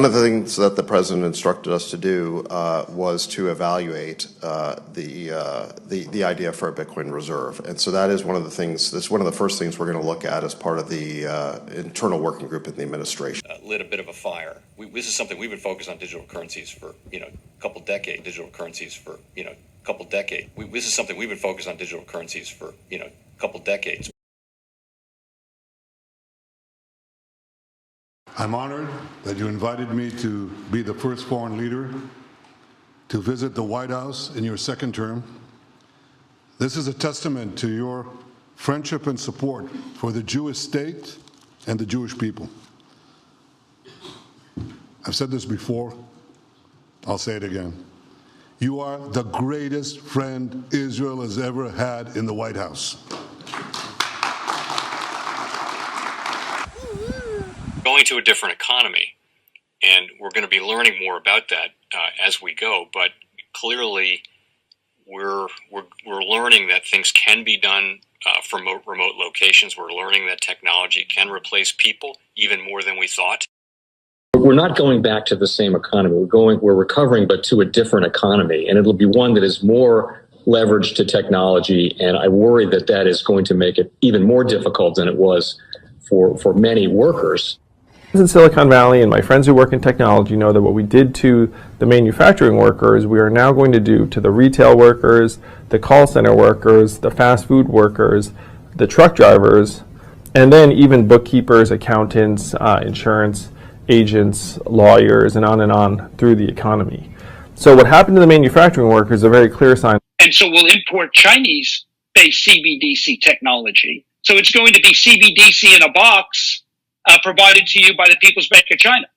One of the things that the president instructed us to do was to evaluate the idea for a Bitcoin reserve, and so that is one of the things. That's one of the first things we're going to look at as part of the internal working group in the administration. Lit a bit of a fire. This is something we've been focused on digital currencies for a couple decades. This is something we've been focused on digital currencies for a couple decades. I'm honored that you invited me to be the first foreign leader to visit the White House in your second term. This is a testament to your friendship and support for the Jewish state and the Jewish people. I've said this before, I'll say it again. You are the greatest friend Israel has ever had in the White House. Going to a different economy, and we're going to be learning more about that as we go. But clearly, we're learning that things can be done from remote locations. We're learning that technology can replace people even more than we thought. We're not going back to the same economy. We're recovering, but to a different economy, and it'll be one that is more leveraged to technology. And I worry that that is going to make it even more difficult than it was for many workers. In Silicon Valley, and my friends who work in technology know that what we did to the manufacturing workers, we are now going to do to the retail workers, the call center workers, the fast food workers, the truck drivers, and then even bookkeepers, accountants, insurance agents, lawyers, and on through the economy. So what happened to the manufacturing workers is a very clear sign. And so we'll import Chinese-based CBDC technology. So it's going to be CBDC in a box provided to you by the People's Bank of China.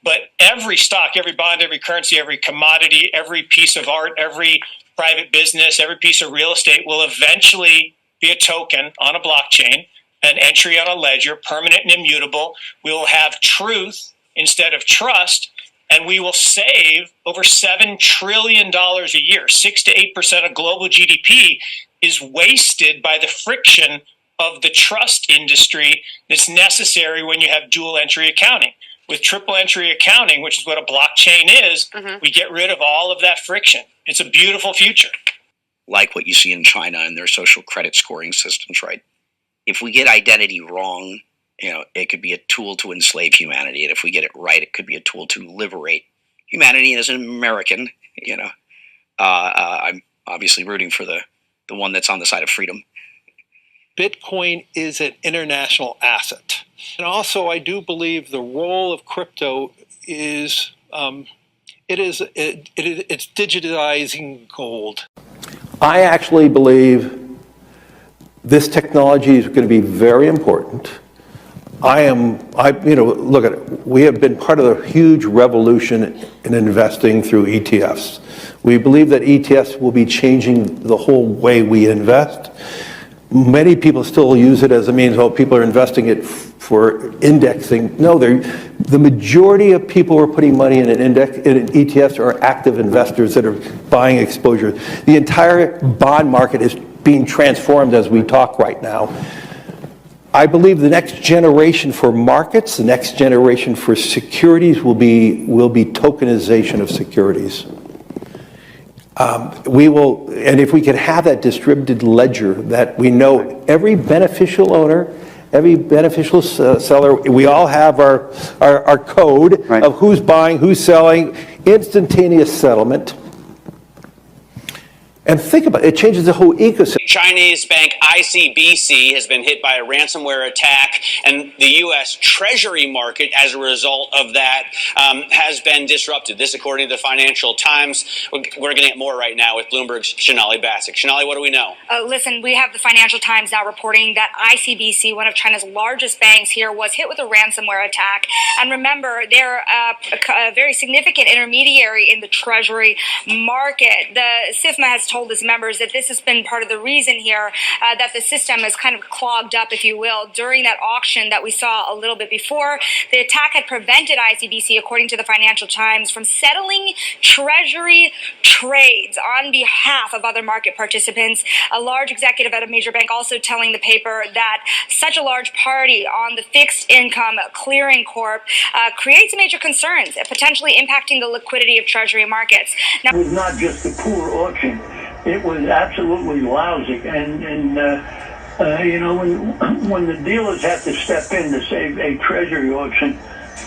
But every stock, every bond, every currency, every commodity, every piece of art, every private business, every piece of real estate will eventually be a token on a blockchain, an entry on a ledger, permanent and immutable. We will have truth instead of trust, and we will save over $7 trillion a year. 6 to 8% of global GDP is wasted by the friction of the trust industry that's necessary when you have dual entry accounting. With triple entry accounting, which is what a blockchain is, we get rid of all of that friction. It's a beautiful future. Like what you see in China and their social credit scoring systems, right? If we get identity wrong, it could be a tool to enslave humanity. And if we get it right, it could be a tool to liberate humanity. And as an American, I'm obviously rooting for the one that's on the side of freedom. Bitcoin is an international asset. And also, I do believe the role of crypto is, it's digitizing gold. I actually believe this technology is going to be very important. Look at it. We have been part of a huge revolution in investing through ETFs. We believe that ETFs will be changing the whole way we invest. Many people still use it as a means, people are investing it for indexing. No, the majority of people who are putting money in in ETFs are active investors that are buying exposure. The entire bond market is being transformed as we talk right now. I believe the next generation for markets, the next generation for securities will be tokenization of securities. And if we can have that distributed ledger that we know every beneficial owner, every beneficial seller, we all have our code of who's buying, who's selling, instantaneous settlement. And think about it, it changes the whole ecosystem. Chinese bank ICBC has been hit by a ransomware attack, and the U.S. Treasury market, as a result of that, has been disrupted. This, according to the Financial Times. We're getting at more right now with Bloomberg's Shonali Bassick. Shonali, what do we know? Listen, we have the Financial Times now reporting that ICBC, one of China's largest banks here, was hit with a ransomware attack. And remember, they're a very significant intermediary in the Treasury market. The SIFMA has told his members that this has been part of the reason here that the system is kind of clogged up, if you will. During that auction that we saw a little bit before, the attack had prevented ICBC, according to the Financial Times, from settling Treasury trades on behalf of other market participants. A large executive at a major bank also telling the paper that such a large party on the fixed income clearing corp creates major concerns, potentially impacting the liquidity of Treasury markets. Now, it was not just a poor auction; it was absolutely lousy. And you know, when the dealers have to step in to save a Treasury auction,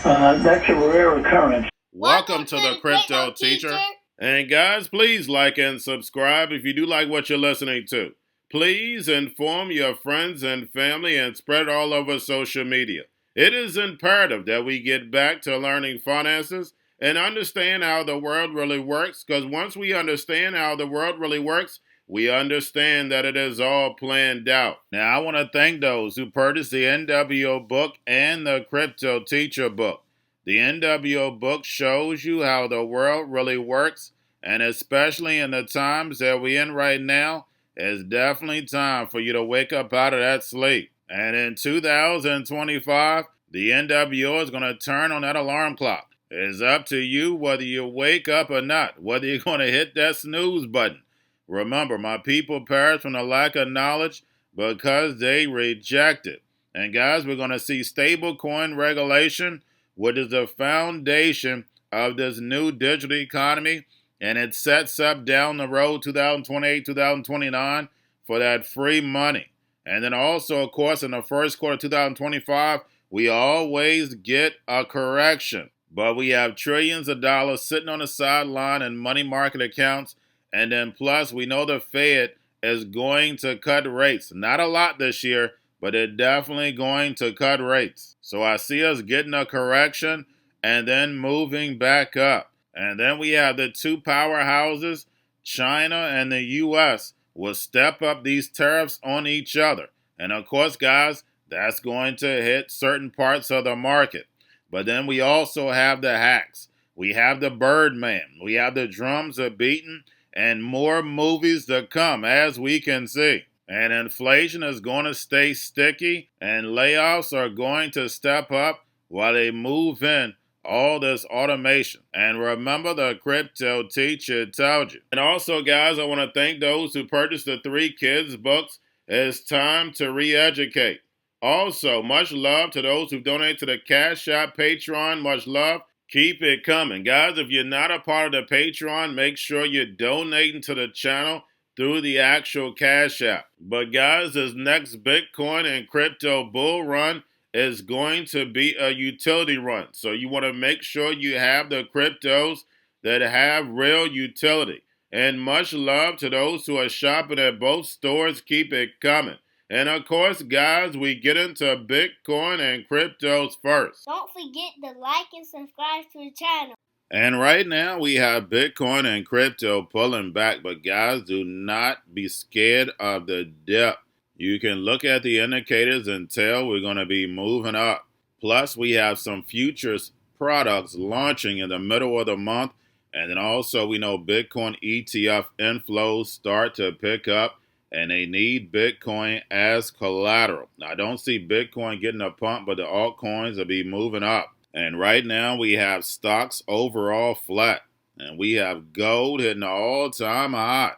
that's a rare occurrence. Welcome to the Crypto Teacher. And guys, please like and subscribe if you do like what you're listening to. Please inform your friends and family and spread it all over social media. It is imperative that we get back to learning finances and understand how the world really works, because once we understand how the world really works, we understand that it is all planned out. Now, I want to thank those who purchased the NWO book and the Crypto Teacher book. The NWO book shows you how the world really works, and especially in the times that we're in right now, it's definitely time for you to wake up out of that sleep. And in 2025, the NWO is going to turn on that alarm clock. It's up to you whether you wake up or not, whether you're going to hit that snooze button. Remember, my people perish from the lack of knowledge because they reject it. And guys, we're going to see stablecoin regulation, which is the foundation of this new digital economy, and it sets up down the road 2028, 2029 for that free money. And then also, of course, in the first quarter of 2025, we always get a correction. But we have trillions of dollars sitting on the sideline in money market accounts. And then plus, we know the Fed is going to cut rates. Not a lot this year, but they're definitely going to cut rates. So I see us getting a correction and then moving back up. And then we have the two powerhouses, China and the U.S., will step up these tariffs on each other. And of course, guys, that's going to hit certain parts of the market. But then we also have the hacks. We have the Birdman. We have the drums are beaten, and more movies to come, as we can see. And inflation is going to stay sticky, and layoffs are going to step up while they move in all this automation. And remember, the Crypto Teacher told you. And also, guys, I want to thank those who purchased the 3 kids books. It's time to re-educate. Also, much love to those who donate to the Cash App, Patreon. Much love. Keep it coming. Guys, if you're not a part of the Patreon, make sure you're donating to the channel through the actual Cash App. But guys, this next Bitcoin and crypto bull run is going to be a utility run. So you want to make sure you have the cryptos that have real utility. And much love to those who are shopping at both stores. Keep it coming. And of course, guys, we get into Bitcoin and cryptos first. Don't forget to like and subscribe to the channel. And right now, we have Bitcoin and crypto pulling back. But guys, do not be scared of the dip. You can look at the indicators and tell we're going to be moving up. Plus, we have some futures products launching in the middle of the month. And then also, we know Bitcoin ETF inflows start to pick up. And they need Bitcoin as collateral. Now, I don't see Bitcoin getting a pump, but the altcoins will be moving up. And right now, we have stocks overall flat. And we have gold hitting an all-time high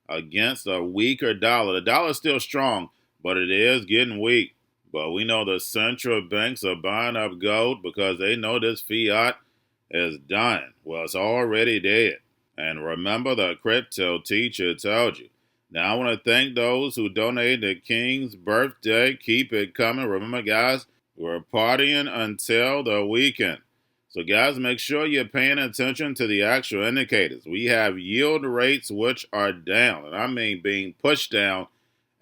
against a weaker dollar. The dollar is still strong, but it is getting weak. But we know the central banks are buying up gold because they know this fiat is dying. Well, it's already dead. And remember, the Crypto Teacher told you. Now, I want to thank those who donated to King's birthday. Keep it coming. Remember, guys, we're partying until the weekend. So, guys, make sure you're paying attention to the actual indicators. We have yield rates which are down, and I mean being pushed down.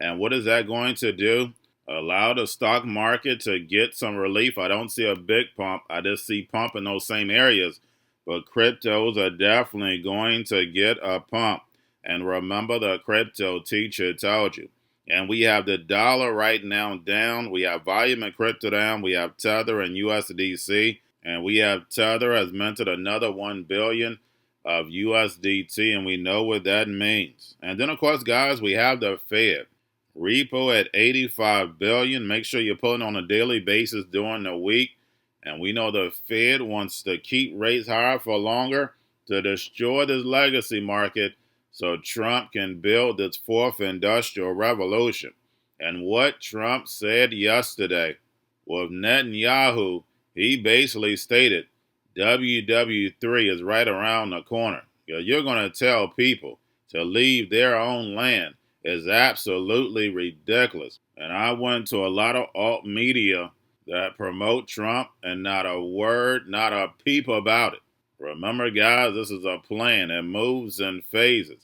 And what is that going to do? Allow the stock market to get some relief. I don't see a big pump. I just see pump in those same areas. But cryptos are definitely going to get a pump. And remember, the Crypto Teacher told you. And we have the dollar right now down. We have volume and crypto down. We have Tether and USDC. And we have Tether has minted another $1 billion of USDT, and we know what that means. And then, of course, guys, we have the Fed. Repo at $85 billion. Make sure you're pulling on a daily basis during the week. And we know the Fed wants to keep rates higher for longer to destroy this legacy market so Trump can build its fourth industrial revolution. And what Trump said yesterday with Netanyahu, he basically stated WW3 is right around the corner. You're going to tell people to leave their own land is absolutely ridiculous. And I went to a lot of alt media that promote Trump and not a word, not a peep about it. Remember, guys, this is a plan. It moves in phases.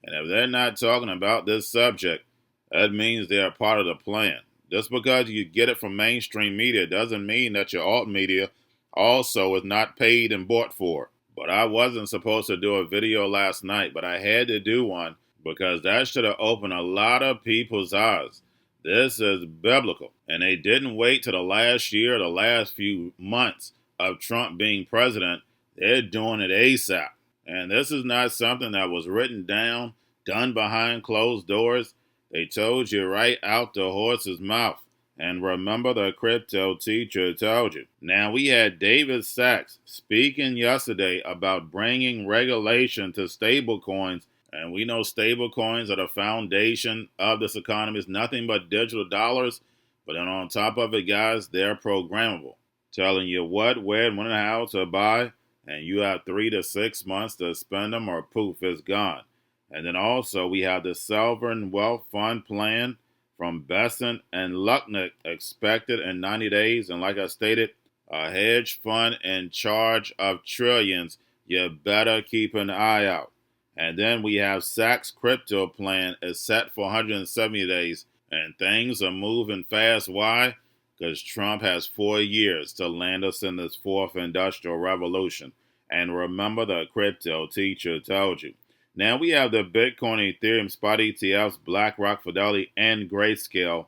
And if they're not talking about this subject, that means they're part of the plan. Just because you get it from mainstream media doesn't mean that your alt media also is not paid and bought for. But I wasn't supposed to do a video last night, but I had to do one because that should have opened a lot of people's eyes. This is biblical. And they didn't wait till the last year, the last few months of Trump being president. They're doing it ASAP. And this is not something that was written down, done behind closed doors. They told you right out the horse's mouth. And remember, the crypto teacher told you. Now, we had David Sachs speaking yesterday about bringing regulation to stablecoins. And we know stablecoins are the foundation of this economy. It's nothing but digital dollars. But then on top of it, guys, they're programmable. Telling you what, where, when, and how to buy. And you have 3 to 6 months to spend them or poof, it's gone. And then also we have the Sovereign Wealth Fund plan from Besson and Lucknow expected in 90 days. And like I stated, a hedge fund in charge of trillions. You better keep an eye out. And then we have Sachs crypto plan is set for 170 days. And things are moving fast. Why? Because Trump has 4 years to land us in this fourth industrial revolution. And remember, the crypto teacher told you. Now we have the Bitcoin, Ethereum spot ETFs, BlackRock, Fidelity, and Grayscale.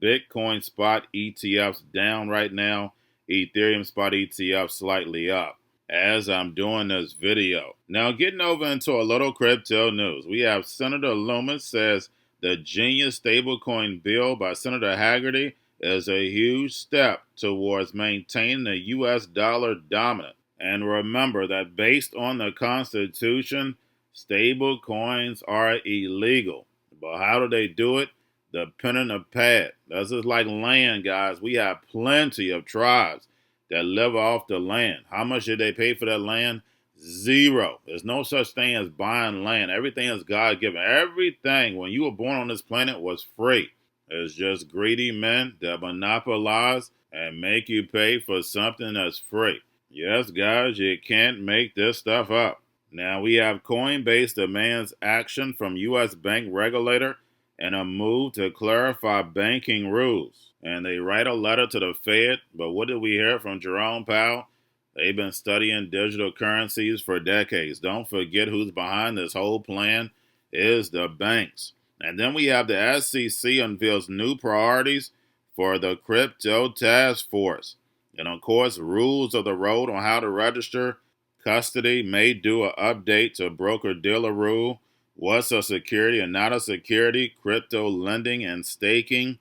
Bitcoin spot ETFs down right now. Ethereum spot ETF slightly up as I'm doing this video. Now getting over into a little crypto news. We have Senator Loomis says the Genius stablecoin bill by Senator Haggerty is a huge step towards maintaining the U.S. dollar dominant. And remember that based on the Constitution, stable coins are illegal. But how do they do it? The pen and the pad. That's just like land, guys. We have plenty of tribes that live off the land. How much did they pay for that land? Zero. There's no such thing as buying land. Everything is God-given. Everything, when you were born on this planet, was free. It's just greedy men that monopolize and make you pay for something that's free. Yes, guys, you can't make this stuff up. Now we have Coinbase demands action from U.S. bank regulator and a move to clarify banking rules. And they write a letter to the Fed, but what did we hear from Jerome Powell? They've been studying digital currencies for decades. Don't forget who's behind this whole plan is the banks. And then we have the SEC unveils new priorities for the crypto task force. And of course, rules of the road on how to register custody may do an update to broker-dealer rule. What's a security and not a security, crypto lending and staking,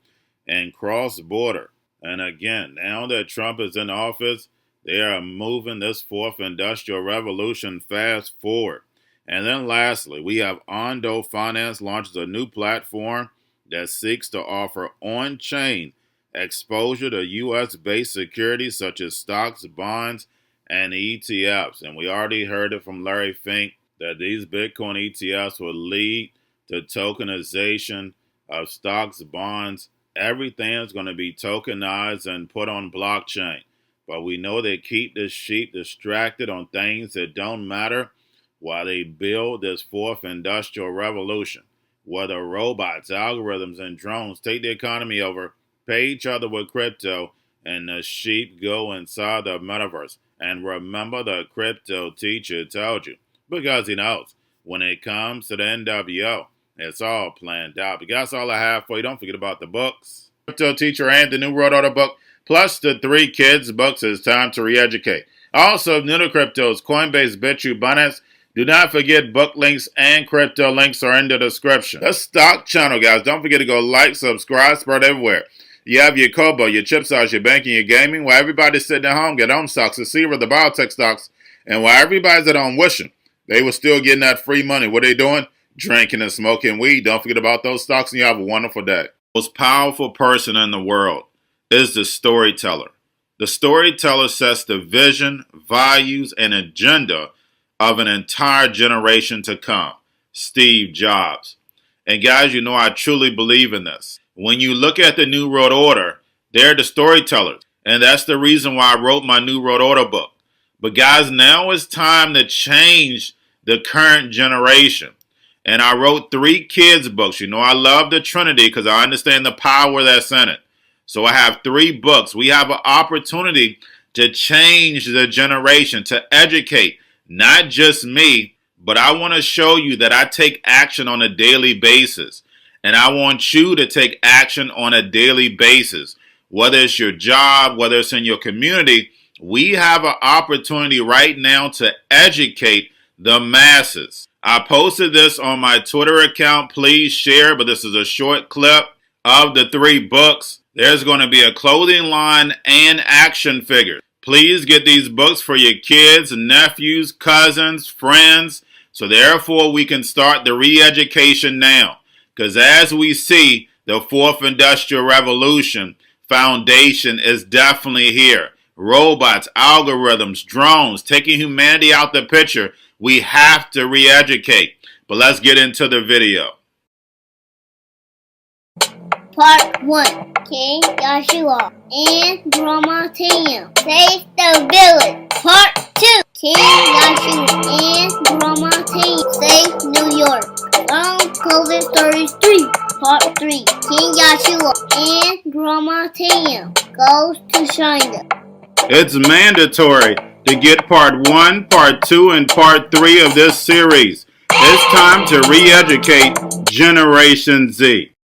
and cross-border. And again, now that Trump is in office, they are moving this fourth industrial revolution fast forward. And then lastly, we have Ondo Finance launches a new platform that seeks to offer on-chain exposure to U.S.-based securities such as stocks, bonds, and ETFs. And we already heard it from Larry Fink that these Bitcoin ETFs will lead to tokenization of stocks, bonds. Everything is going to be tokenized and put on blockchain. But we know they keep the sheep distracted on things that don't matter while they build this fourth industrial revolution. Whether robots, algorithms, and drones take the economy over, pay each other with crypto, and the sheep go inside the metaverse. And remember, the crypto teacher told you, because he knows when it comes to the NWO, it's all planned out. But that's all I have for you. Don't forget about the books. Crypto Teacher and the New World Order book, plus the 3 kids books. It's time to re-educate. Also, new to cryptos, Coinbase, Bitrue, Binance, Do not forget book links and crypto links are in the description. The stock channel, guys. Don't forget to go like, subscribe, spread everywhere. You have your Kobo, your chip stocks, your banking, your gaming. While everybody's sitting at home, get home stocks, the Seaver, the biotech stocks. And while everybody's at home wishing they were still getting that free money, what are they doing? Drinking and smoking weed. Don't forget about those stocks, and you have a wonderful day. The most powerful person in the world is the storyteller. The storyteller sets the vision, values, and agenda of an entire generation to come. Steve Jobs. And guys, you know I truly believe in this. When you look at the New World Order, they're the storytellers. And that's the reason why I wrote my New World Order book. But guys, now it's time to change the current generation. And I wrote 3 kids books. You know I love the Trinity because I understand the power that's in it. So I have 3 books. We have an opportunity to change the generation, to educate. Not just me, but I want to show you that I take action on a daily basis. And I want you to take action on a daily basis. Whether it's your job, whether it's in your community, we have an opportunity right now to educate the masses. I posted this on my Twitter account. Please share, but this is a short clip of the 3 books. There's going to be a clothing line and action figures. Please get these books for your kids, nephews, cousins, friends, so therefore we can start the re-education now. Because as we see, the 4th Industrial Revolution foundation is definitely here. Robots, algorithms, drones, taking humanity out the picture. We have to re-educate. But let's get into the video. Part 1. King Joshua and Grandma Tam save the village. Part 2. King Joshua and Grandma Tam save New York from COVID-33. Part 3. King Joshua and Grandma Tam goes to China. It's mandatory to get part 1, part 2, and part 3 of this series. It's time to re-educate Generation Z.